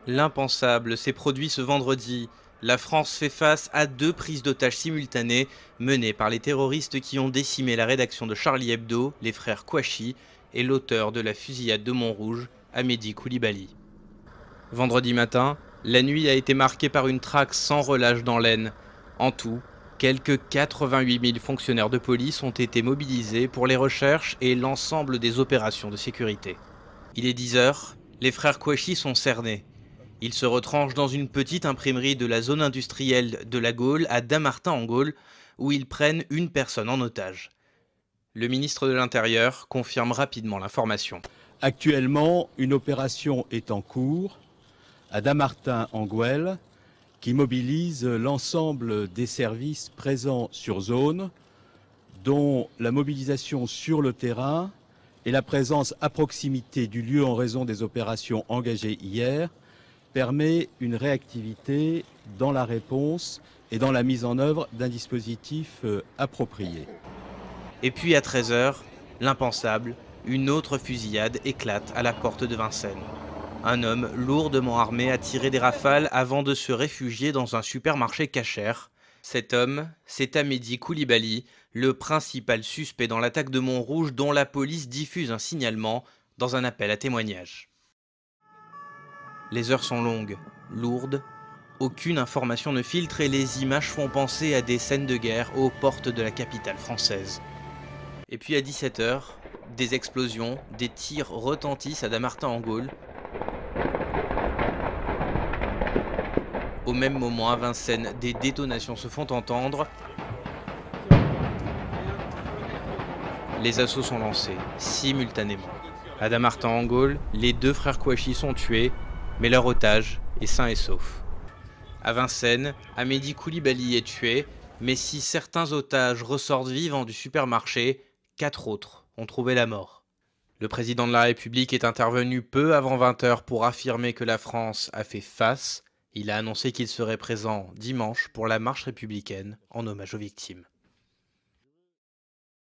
L'impensable s'est produit ce vendredi. La France fait face à 2 prises d'otages simultanées menées par les terroristes qui ont décimé la rédaction de Charlie Hebdo, les frères Kouachi, et l'auteur de la fusillade de Montrouge, Amédi Koulibaly. Vendredi matin, la nuit a été marquée par une traque sans relâche dans l'Aisne. En tout, quelques 88 000 fonctionnaires de police ont été mobilisés pour les recherches et l'ensemble des opérations de sécurité. Il est 10 heures, les frères Kouachi sont cernés. Ils se retranchent dans une petite imprimerie de la zone industrielle de la Gaule à Dammartin en Gaule, où ils prennent une personne en otage. Le ministre de l'Intérieur confirme rapidement l'information. Actuellement, une opération est en cours à Dammartin en Gouelle qui mobilise l'ensemble des services présents sur zone, dont la mobilisation sur le terrain et la présence à proximité du lieu en raison des opérations engagées hier permet une réactivité dans la réponse et dans la mise en œuvre d'un dispositif approprié. Et puis à 13 h, l'impensable, une autre fusillade éclate à la porte de Vincennes. Un homme lourdement armé a tiré des rafales avant de se réfugier dans un supermarché cachère. Cet homme, c'est Amédi Koulibaly, le principal suspect dans l'attaque de Montrouge dont la police diffuse un signalement dans un appel à témoignage. Les heures sont longues, lourdes, aucune information ne filtre et les images font penser à des scènes de guerre aux portes de la capitale française. Et puis à 17 h, des explosions, des tirs retentissent à Dammartin en Gaule. Au même moment à Vincennes, des détonations se font entendre. Les assauts sont lancés, simultanément. À Dammartin en Gaule, les 2 frères Kouachi sont tués, mais leur otage est sain et sauf. À Vincennes, Amédi Koulibaly est tué, mais si certains otages ressortent vivants du supermarché, 4 autres ont trouvé la mort. Le président de la République est intervenu peu avant 20 h pour affirmer que la France a fait face. Il a annoncé qu'il serait présent dimanche pour la marche républicaine en hommage aux victimes.